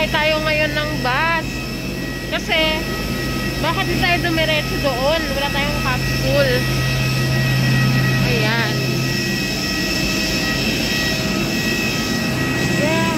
Sasakay tayo ngayon ng bus. Kasi, bakit di tayo dumiretso doon? Wala tayong capsule. Ayan. Yeah.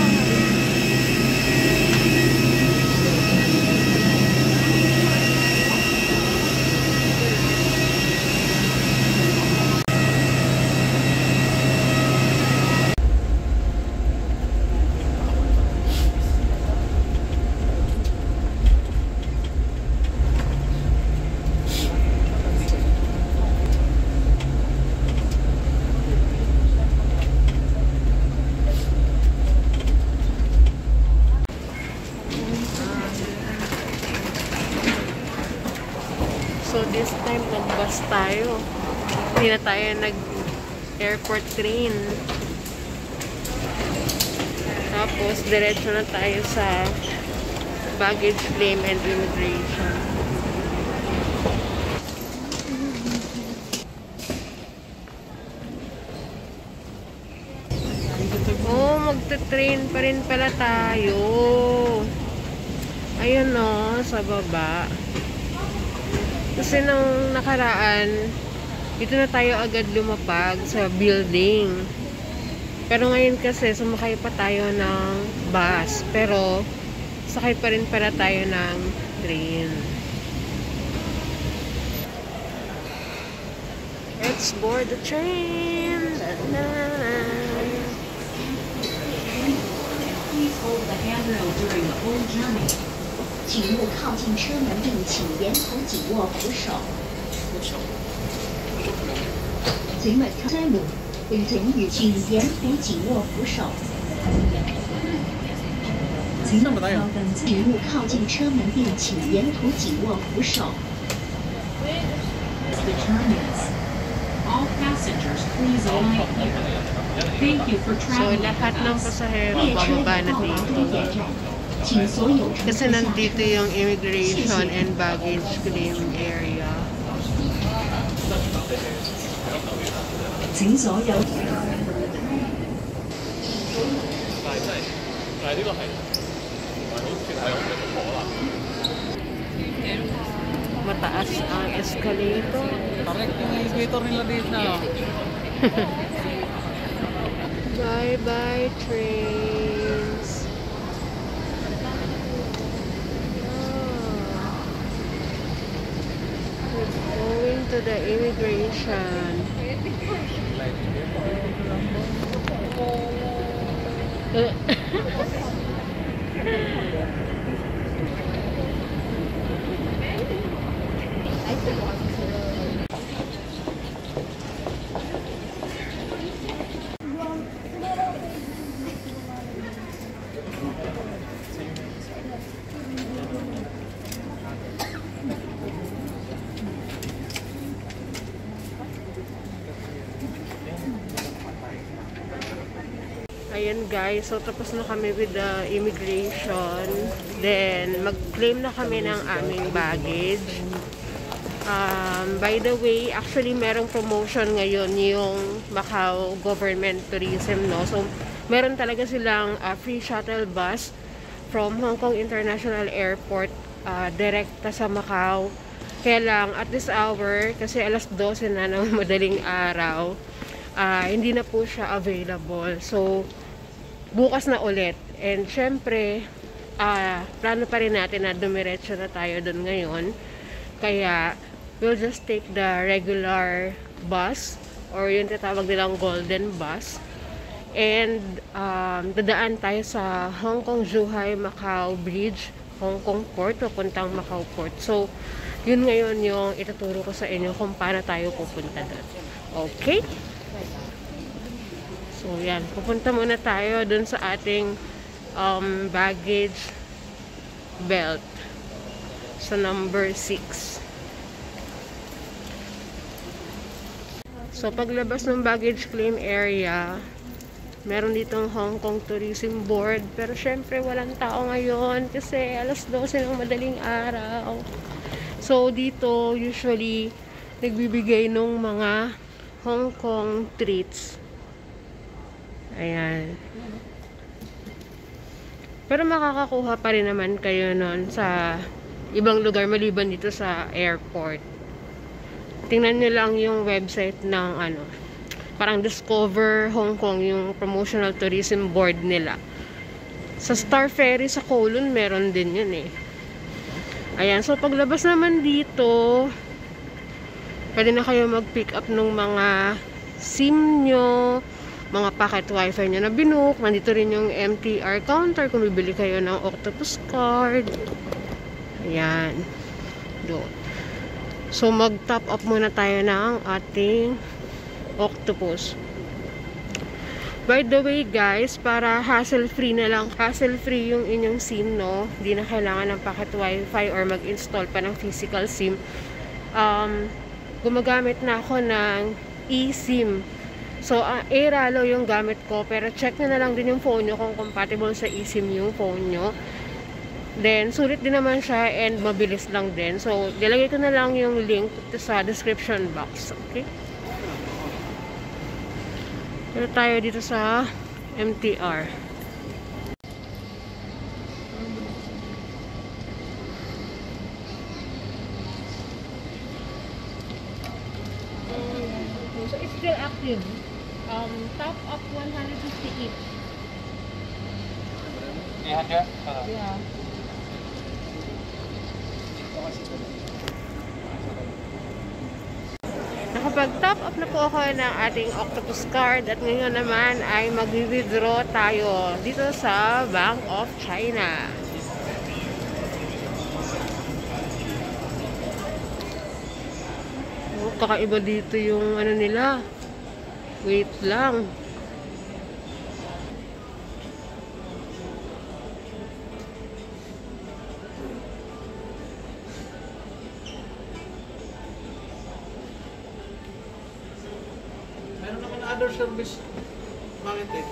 So this time nag-bus tayo. Hindi na tayo nag-airport train. Tapos diretso na tayo sa baggage claim and immigration. Oh, magte-train pa rin pala tayo. Ayun no, sa baba. Kasi nung nakaraan, dito na tayo agad lumapag sa building. Pero ngayon kasi, sumakay pa tayo ng bus. Pero, sakay pa rin pala tayo ng train. Let's board the train! Please hold the handrail during the whole journey. 请勿靠近车门并请沿途紧握扶手。请勿车门并请沿途紧握扶手。请勿靠近车门并请沿途紧握扶手。The terminus. All passengers, please alight here. Thank you for traveling. So, lahat ng pasahero bababa na dito. Kasi nandito yung immigration and baggage claim area. Mataas ang escalator. Correct yung elevator nila dito. Bye-bye trains. Going to the immigration. Ayan guys, so tapos na kami with the immigration. Then, mag-claim na kami ng aming baggage. By the way, actually merong promotion ngayon yung Macau Government Tourism, no? So, meron talaga silang free shuttle bus from Hong Kong International Airport direkta sa Macau. Kaya lang, at this hour, kasi alas 12 na ng madaling araw, hindi na po siya available. So, bukas na ulit. And syempre, plano pa rin natin na dumiretso na tayo doon ngayon. Kaya, we'll just take the regular bus or yung tatawag nilang golden bus. And, dadaan tayo sa Hong Kong Zhuhai Macau Bridge, Hong Kong Port, papuntang Macau Port. So, yun ngayon yung ituturo ko sa inyo kung paano tayo pupunta doon. Okay? So, yan. Pupunta muna tayo dun sa ating baggage belt. Sa number 6. So, paglabas ng baggage claim area, meron ditong Hong Kong Tourism Board. Pero, syempre, walang tao ngayon kasi alas 12 ng madaling araw. So, dito, usually, nagbibigay nung mga Hong Kong treats. Ayan. Pero makakakuha pa rin naman kayo nun sa ibang lugar maliban dito sa airport. Tingnan nyo lang yung website ng parang Discover Hong Kong, yung promotional tourism board nila. Sa Star Ferry sa Kowloon, meron din yun eh. Ayan, so paglabas naman dito, pwede na kayo mag-pick up ng mga SIM nyo, mga packet wifi nyo na binook. Nandito rin yung MTR counter kung bibili kayo ng Octopus card. Ayan. Doon. So, mag-top up muna tayo ng ating Octopus. By the way, guys, para hassle-free na lang, hassle-free yung inyong SIM, no? Hindi na kailangan ng packet wifi or mag-install pa ng physical SIM. Gumagamit na ako ng eSIM. So, Airalo yung gamit ko. Pero check na lang din yung phone nyo kung compatible sa eSIM yung phone nyo. Then, sulit din naman siya and mabilis lang din. So, nilagay ko na lang yung link sa description box. Okay? Pero tayo dito sa MTR. So, it's still active. Top up 158. Yeah. Nakapag-top up na po ako ng ating Octopus card at ngayon naman ay mag-withdraw tayo dito sa Bank of China. Oh, kakaiba dito yung nila. Wait lang. Meron naman other service. Bakit eh?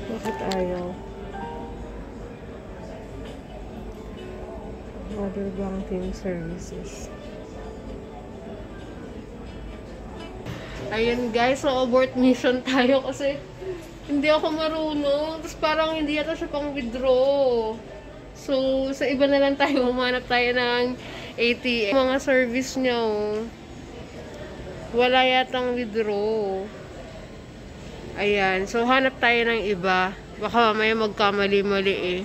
Bakit ayaw? Other banking services. Ayun guys, so abort mission tayo kasi hindi ako marunong. Tapos parang hindi yata siya pang withdraw. So, sa iba na lang tayo, humanap tayo ng ATM. Mga service nyo, wala yatang withdraw. Ayan, so hanap tayo ng iba. Baka mamaya magkamali-mali eh.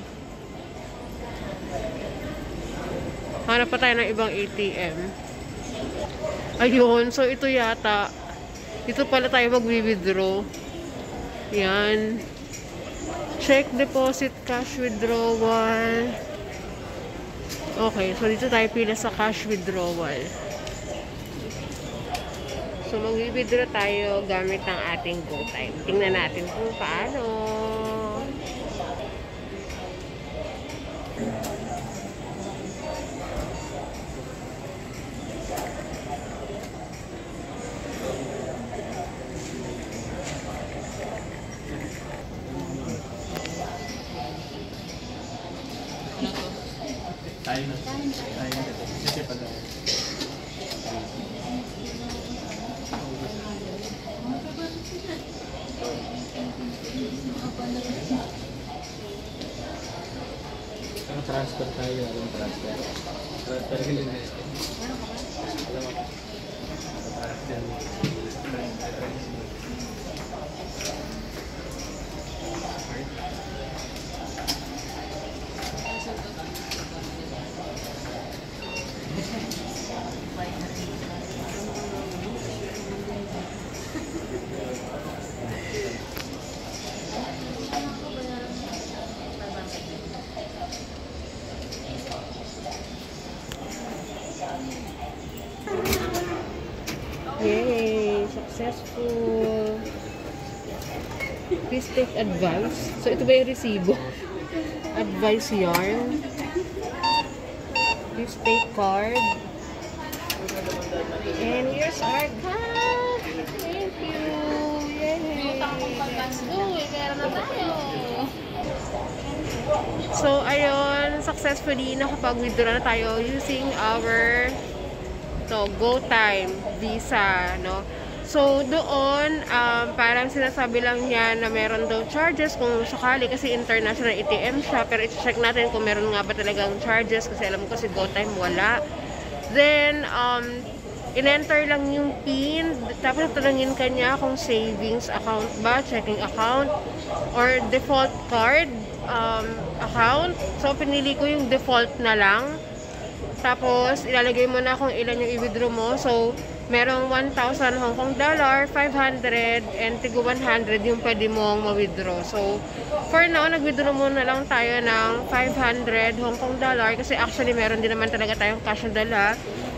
Hanap pa tayo ng ibang ATM. Ayun, so ito yata. Ito pala tayo mag-withdraw. Yan. Check deposit, cash withdrawal. Okay, so dito tayo pila sa cash withdrawal. So mag-withdraw tayo gamit ang ating GoTime. Tingnan natin kung paano. Tayo na. Kasi pala. Transfer tayo. Anong transfer? Transfer ka din. Yay! Successful! Please take advice. So, ito ba yung resibo? Advice yarn. Please take card. And here's our card! Thank you! Yay! Let's go! Meron na tayo! So, ayun. Successfully, nakapag-withdraw na tayo using our to GoTime Visa, no? So, doon, parang sinasabi lang niya na meron daw charges kung sakali kasi international ATM siya. Pero i-check natin kung meron nga ba talagang charges kasi alam ko kasi GoTime wala. Then, in-enter lang yung PIN. Tapos tanungin ka niya kung savings account ba, checking account, or default card account. So, pinili ko yung default na lang. Tapos, ilalagay mo na kung ilan yung i-withdraw mo. So, merong 1,000 Hong Kong dollar, 500, and tigo 100 yung pwede mong ma-withdraw. So, for now, nag-withdraw muna lang tayo ng 500 Hong Kong dollar kasi actually meron din naman talaga tayong cash na dala.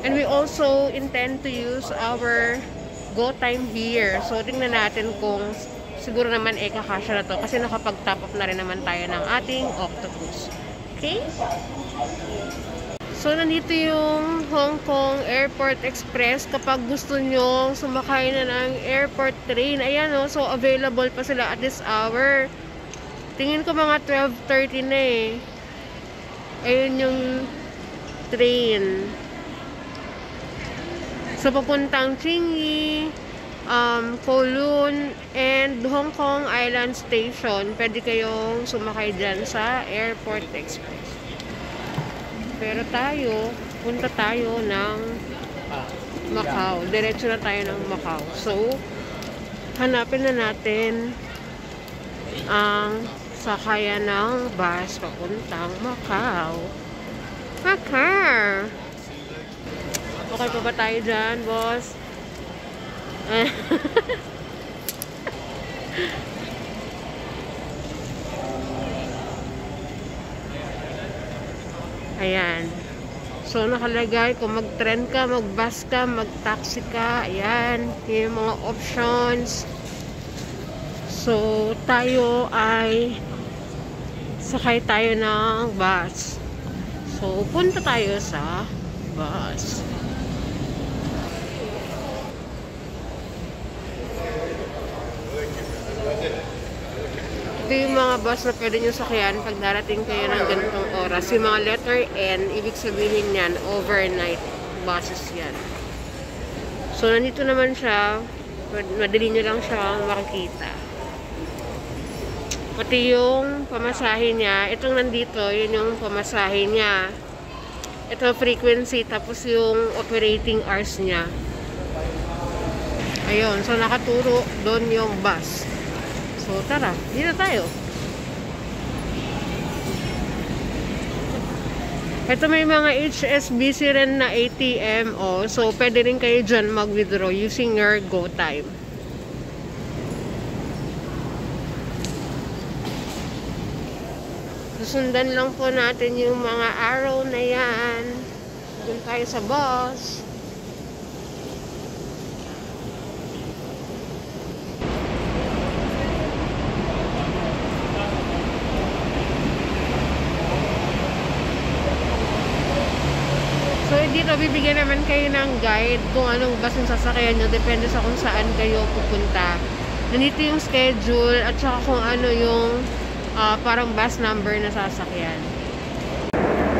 And we also intend to use our GoTime here. So, tingnan natin kung siguro naman kakasya na to kasi nakapag-top up na rin naman tayo ng ating Octopus. Okay? So, nandito yung Hong Kong Airport Express. Kapag gusto nyo sumakay na ng airport train, ayan o, so available pa sila at this hour. Tingin ko mga 12:30 na eh. Ayun yung train. So, papuntang Changi, Kowloon, and Hong Kong Island Station. Pwede kayong sumakay dyan sa Airport Express. Pero tayo, punta tayo ng Macau. Diretso na tayo ng Macau. So, hanapin na natin ang sakayan ng bus papuntang Macau. Macau! Okay pa ba tayo dyan, boss? Ayan. So, nakalagay kung mag-trend ka, mag-bus ka, mag-taxi ka. Ayan. Yung mga options. So, tayo ay sakay tayo ng bus. So, punta tayo sa bus. Ito yung mga bus na pwede nyo sakyan pag darating kayo ng ganitong oras. Yung mga letter N, ibig sabihin yan, overnight buses yan. So, nandito naman siya. Madali nyo lang siya makikita. Pati yung pamasahe niya. Itong nandito, yun yung pamasahe niya. Ito frequency, tapos yung operating hours niya. Ayun, so nakaturo doon yung bus. So, tara, dito tayo. Ito may mga HSBC rin na ATM. So, pwede rin kayo dyan mag-withdraw using your GoTime. Susundan lang po natin yung mga arrow na yan. Doon tayo sa bus. So, dito bibigyan naman kayo ng guide kung anong bus yung sasakyan nyo. Depende sa kung saan kayo pupunta. Nandito yung schedule at saka kung ano yung parang bus number na sasakyan.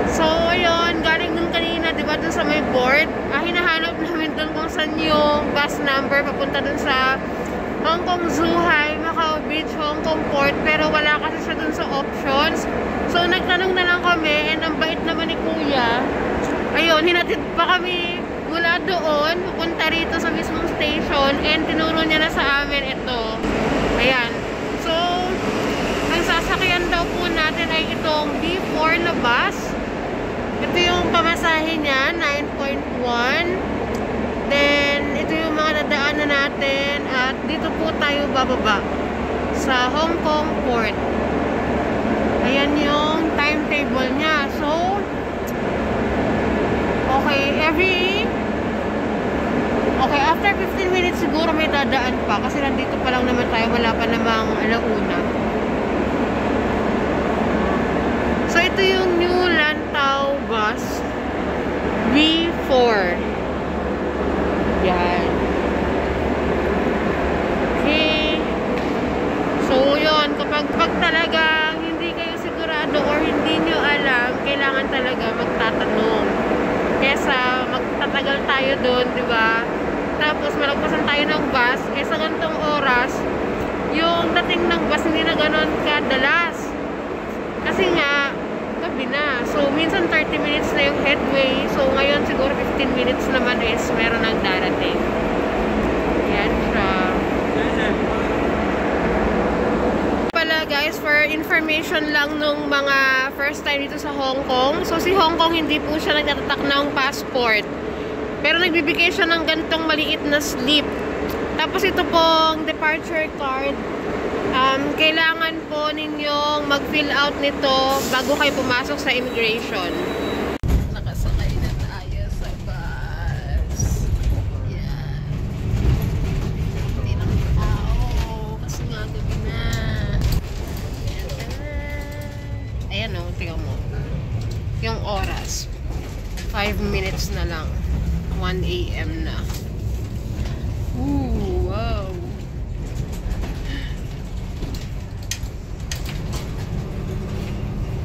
So, ayun. Galing dun kanina, diba dun sa may board. Hinahanap namin dun kung saan yung bus number papunta dun sa Hong Kong Zhuhai, Macau Beach, Hong Kong Port. Pero wala kasi siya dun sa options. So, nagtanong na lang kami and ang bait naman ni Kuya. Ayun, hinatid pa kami mula doon, pupunta rito sa mismong station, and tinuro niya na sa amin ito. Ayan. So, ang sasakyan daw po natin ay itong B4 na bus. Ito yung pamasahe niya, 9.1. Then, ito yung mga dadaanan natin, at dito po tayo bababa sa Hong Kong Port. Ayan yung timetable niya. So, okay, after 15 minutes siguro may dadaan pa kasi nandito pa lang naman tayo, wala pa namang alauna. So, ito yung New Lantau bus B4. Yan. Okay. So, yun, kapag talagang hindi kayo sigurado or hindi nyo alam, kailangan talaga magtatanong. Kesa magtatagal tayo tayo doon, di ba? Tapos malagpasan tayo ng bus, eh sa ganitong oras, yung dating ng bus hindi na ganon kadalas. Kasi nga, gabi na. So, minsan 30 minutes na yung headway. So, ngayon siguro 15 minutes naman is meron ng darating. Yan siya. Pala guys, for information lang nung mga first time dito sa Hong Kong. So, si Hong Kong hindi po siya nagtatatak ng passport. Pero nagbibigay siya ng gantong maliit na slip. Tapos ito pong departure card. Kailangan po ninyong mag-fill out nito bago kayo pumasok sa immigration. Nakasakay na tayo sa bus. Yan. Hindi na tao kasi nga gabi na. Ayan o, tingnan mo. Yung oras. 5 minutes na lang. 1 AM na. Ooh, wow.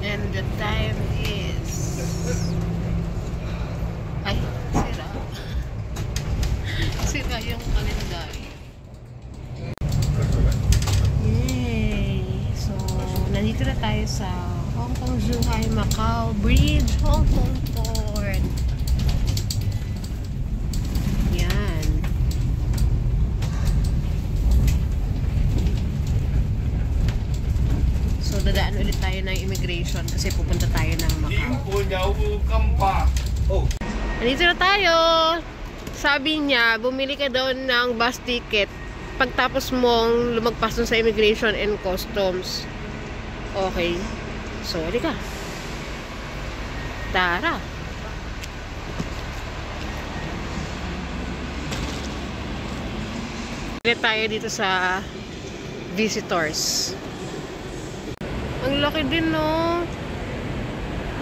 And the time is... Ay, sira. Sira yung kalendaryo. Yay! So, nandito na tayo sa Hong Kong Zhuhai Macau Bridge, Hong Kong Port. Yan. So, dadaan ulit tayo ng immigration kasi pupunta tayo ng Macau. Nandito na tayo! Sabi niya, bumili ka daw ng bus ticket pagtapos mong lumagpas dun sa immigration and customs. Okay. So, halika. Tara! Ulit tayo dito sa visitors. Ang laki din, no?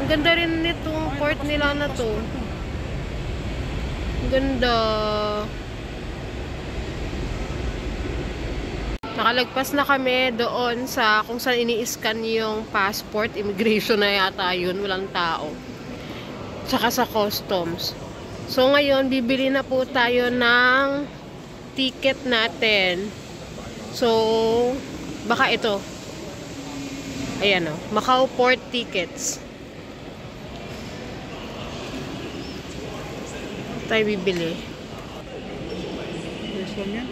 Ang ganda rin nitong port nila na to. Ang ganda. Nakalagpas na kami doon sa kung saan ini-scan yung passport. Immigration na yata yun. Walang tao. Tsaka sa customs. So, ngayon, bibili na po tayo ng ticket natin. So, baka ito. Ayan o. Macau Port Tickets. Tayo bibili. This one yan?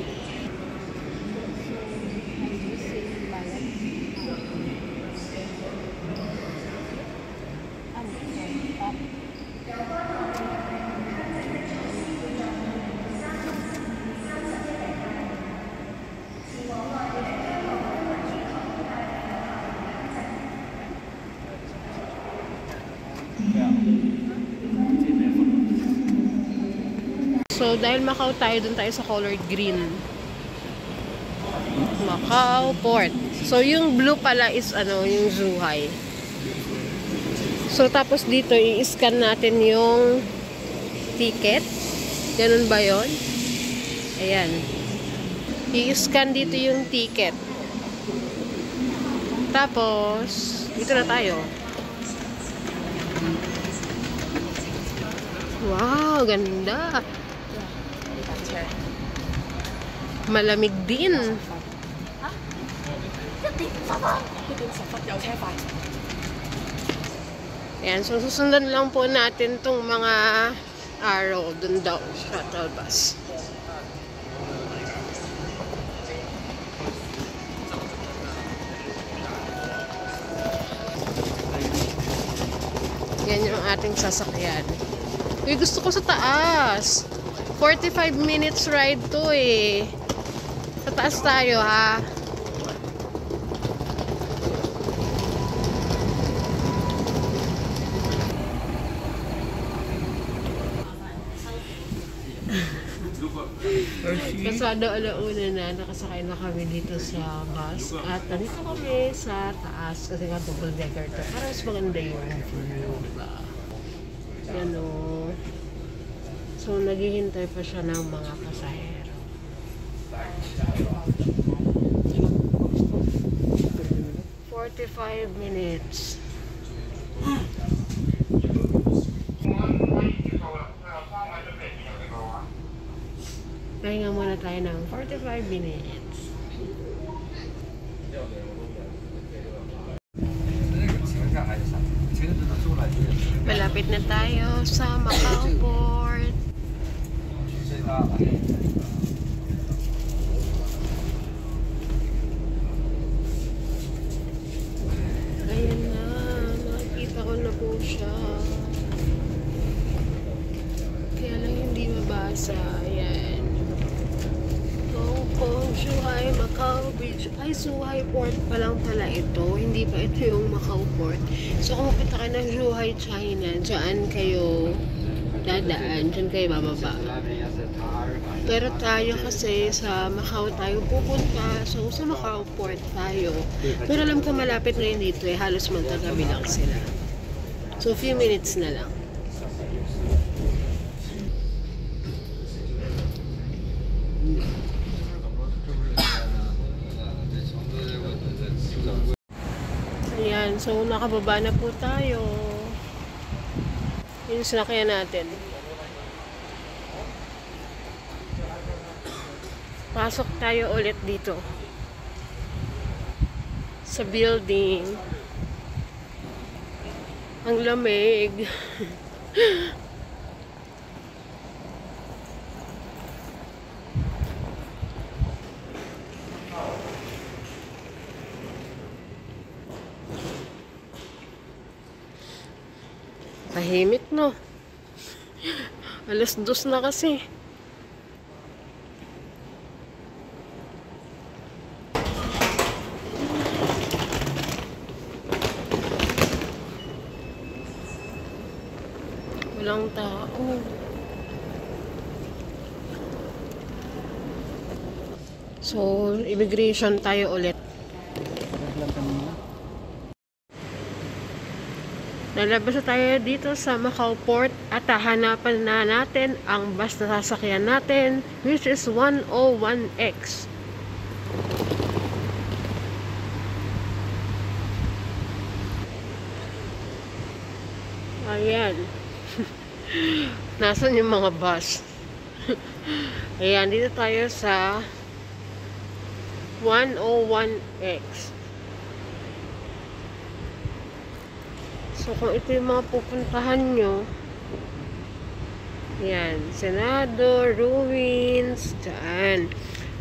So, dahil Macau tayo, dun tayo sa colored green. Macau Port. So, yung blue pala is ano, yung Zhuhai. So, tapos dito, i-scan natin yung ticket. Ganun ba yun? Ayan. I-scan dito yung ticket. Tapos, dito na tayo. Wow, ganda. Malamig din. Ayan, so susundan lang po natin tong mga arrow dun daw, shuttle bus. Yan yung ating sasakyan. Uy, gusto ko sa taas. 45 minutes ride to eh. Sa taas tayo ha. Kasado alauna na, nakasakay na kami dito sa bus. At nandito kami sa taas kasi nga double decker to. Para mas maganda yung view. Yan o. So, naghihintay pa siya ng mga pasahero. 45 minutes. Pahinga muna tayo ng 45 minutes. Malapit na tayo sa Macau Port. Ayan na, nakikita ko na po siya. Kaya lang hindi mabasa. Ayan. Hong Kong, Zhuhai, Macau Beach. Ay, Zhuhai Port pa lang pala ito. Hindi pa ito yung Macau Port. So, kung pupunta ka ng Zhuhai, China, dyan kayo dadaan. Dyan kayo bababa. Pero tayo kasi sa Macau tayo pupunta. So, sa Macau Port tayo. Pero alam ko malapit ngayon dito eh. Halos magkagabi lang sila. So, few minutes na lang. Ayan, so nakababa na po tayo. Yung sinakyan natin. Pasok tayo ulit dito. Sa building. Ang lamig. Tahimik, no? Alas 2 na kasi. Walang tao. So, immigration tayo ulit. Nalabas na tayo dito sa Macau Port at hahanapan na natin ang bus na sasakyan natin, which is 101X. Ayan. Nasaan yung mga bus? Ayan, dito tayo sa 101X. So, kung ito yung mga pupuntahan nyo, yan, Senado, Ruins, dyan.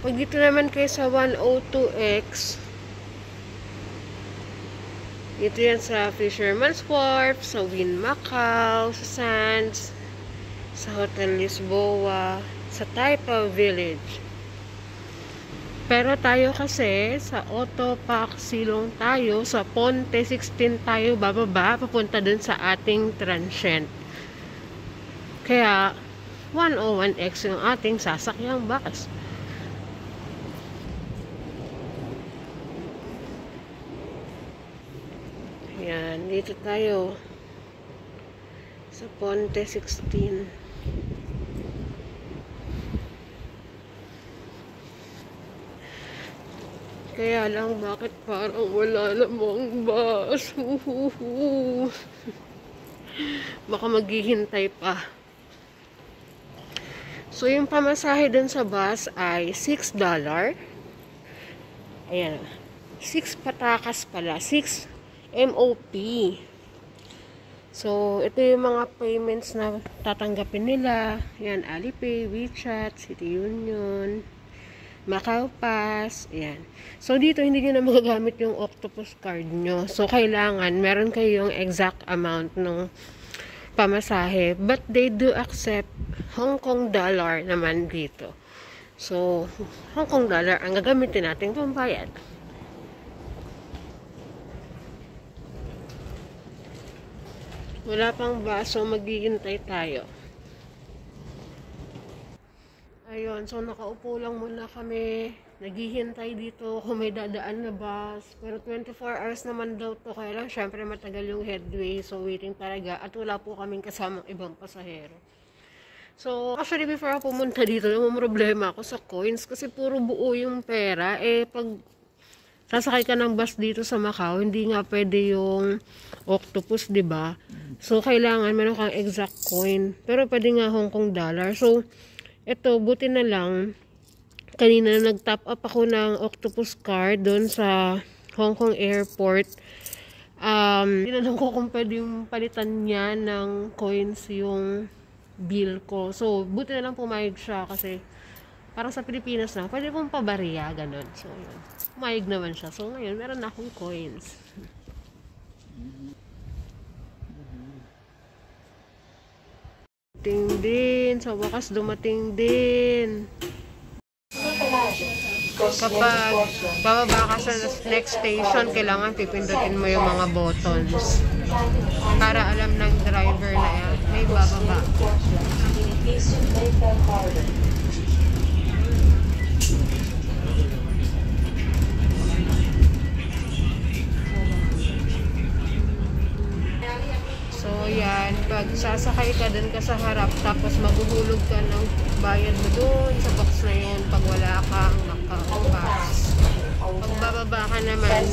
Pag dito naman kayo sa 102X, dito yan sa Fisherman's Wharf, sa Wynn Macau, sa Sands, sa Hotel Lisboa, sa Taipa Village. Pero tayo kasi, sa Autopac Silong tayo, sa Ponte 16 tayo bababa, papunta dun sa ating transient. Kaya, 101X yung ating sasakyang bus. Yan, dito tayo sa Ponte 16. Kaya lang, bakit parang wala namang bus? Baka maghihintay pa. So, yung pamasahe dun sa bus ay $6. Ayan. 6 patakas pala. 6 MOP. So, ito yung mga payments na tatanggapin nila. Yan, Alipay, WeChat, City Union, Macau Pass, ayan. So, dito hindi nyo na magagamit yung Octopus card nyo. So, kailangan, meron kayong exact amount ng pamasahe. But they do accept Hong Kong dollar naman dito. So, Hong Kong dollar ang gagamitin natin pambayad. Wala pang baso, maghihintay tayo. Ayun, so nakaupo lang muna kami. Naghihintay dito kung may dadaan na bus. Pero 24 hours naman daw to. Kaya lang, syempre matagal yung headway. So, waiting talaga. At wala po kaming kasamang ibang pasahero. So, actually, before ako pumunta dito, yung problema ako sa coins. Kasi puro buo yung pera. Eh, pag sasakay ka ng bus dito sa Macau, hindi nga pwede yung octopus, diba? So, kailangan meron kang exact coin. Pero pwede nga Hong Kong dollar. So, Ito, buti na lang. Kanina nag-top up ako ng octopus card doon sa Hong Kong Airport. Tinanong ko kung pwede yung palitan niya ng coins yung bill ko. So, buti na lang pumayag siya kasi parang sa Pilipinas na, pwede pong pabarya, ganun. So, yun. Pumayag naman siya. So, ngayon, meron na akong coins. Dumating din. Sa wakas, dumating din. Kapag bababa ka sa next station, kailangan pipindutin mo yung mga buttons para alam ng driver na yan, may bababa. So yan, pag sasakay ka dun ka sa harap, tapos maguhulog ka ng bayad mo dun sa box na yun pag wala kang nakapass. Pag bababa ka naman,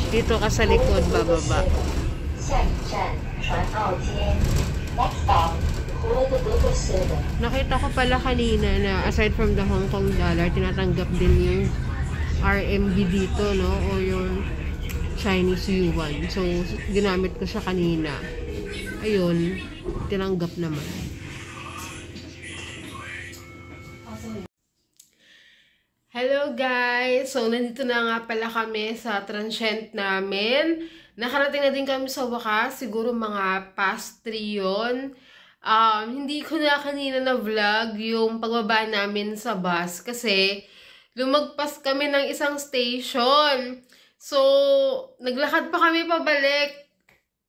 dito ka sa likod bababa. Nakita ko pala kanina na aside from the Hong Kong dollar, tinatanggap din yung RMB dito, no? O yung Chinese yuan. So, ginamit ko siya kanina. Ayun, tinanggap naman. Hello guys! So, nandito na nga pala kami sa transient namin. Nakarating na din kami sa wakas. Siguro mga past 3 yun. Hindi ko na kanina na vlog yung pagbaba namin sa bus kasi lumagpas kami ng isang station. So, naglakad pa kami pabalik.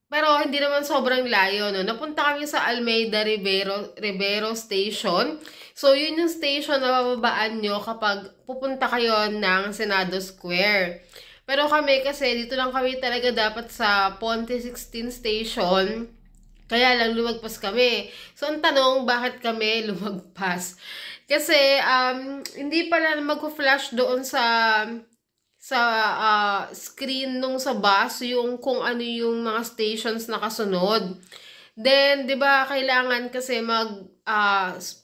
Pero hindi naman sobrang layo, no? Napunta kami sa Almeida Rivero Station. So, yun yung station na bababaan nyo kapag pupunta kayo ng Senado Square. Pero kami kasi, dito lang kami talaga dapat sa Ponte 16 Station. Kaya lang lumagpas kami. So, ang tanong, bakit kami lumagpas? Kasi, hindi pala mag-flash doon sa screen nung sa bus yung kung ano yung mga stations na kasunod. Then, 'di ba, kailangan kasi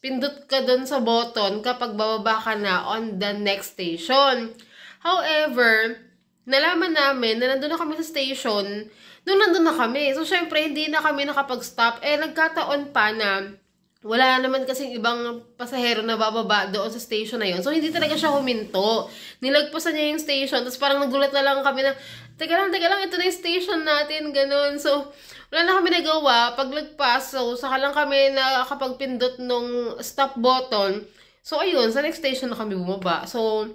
pindot ka doon sa button kapag bababa ka na on the next station. However, nalaman namin na nandun na kami sa station nung nandun na kami. So, syempre, hindi na kami nakapag-stop. Nagkataon pa na wala naman kasing ibang pasahero na bababa doon sa station na yun. So, hindi talaga siya huminto. Nilagpasan niya yung station. Tapos parang nagulat na lang kami na, teka lang, ito na yung station natin. Ganun. So, wala na kami nagawa. Paglagpas, so, saka lang kami nakakapagpindot nung stop button. So, ayun, sa next station na kami bumaba. So,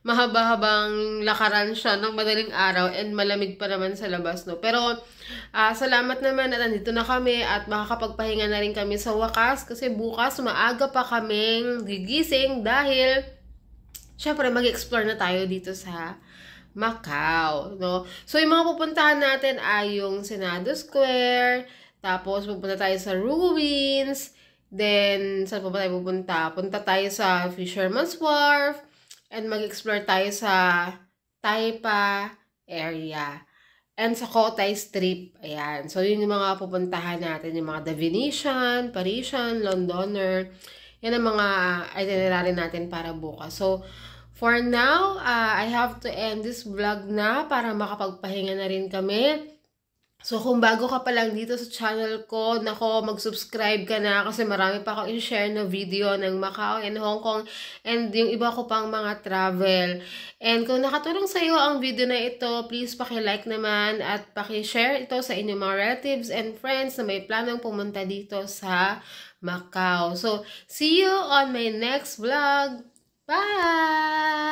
mahaba-habang lakaran siya ng madaling araw and malamig pa naman sa labas, no? Pero, salamat naman at nandito na kami at makakapagpahinga na rin kami sa wakas kasi bukas maaga pa kaming gigising dahil syempre mag-explore na tayo dito sa Macau, no? So, yung mga pupuntahan natin ay yung Senado Square, tapos pupunta tayo sa ruins, then, saan pa ba tayo pupunta? Punta tayo sa Fisherman's Wharf, and mag-explore tayo sa Taipa area. And sa Cotai Strip. Ayan. So, yun yung mga pupuntahan natin. Yung mga The Venetian, Parisian, Londoner. Yan ang mga itinerary natin para bukas. So, for now, I have to end this vlog na para makapagpahinga na rin kami. So, kung bago ka pa lang dito sa channel ko, nako, mag-subscribe ka na kasi marami pa akong i-share na video ng Macau and Hong Kong and yung iba ko pang mga travel. And kung nakatulong sa iyo ang video na ito, please paki-like naman at paki-share ito sa inyong mga relatives and friends na may planong pumunta dito sa Macau. So, see you on my next vlog. Bye!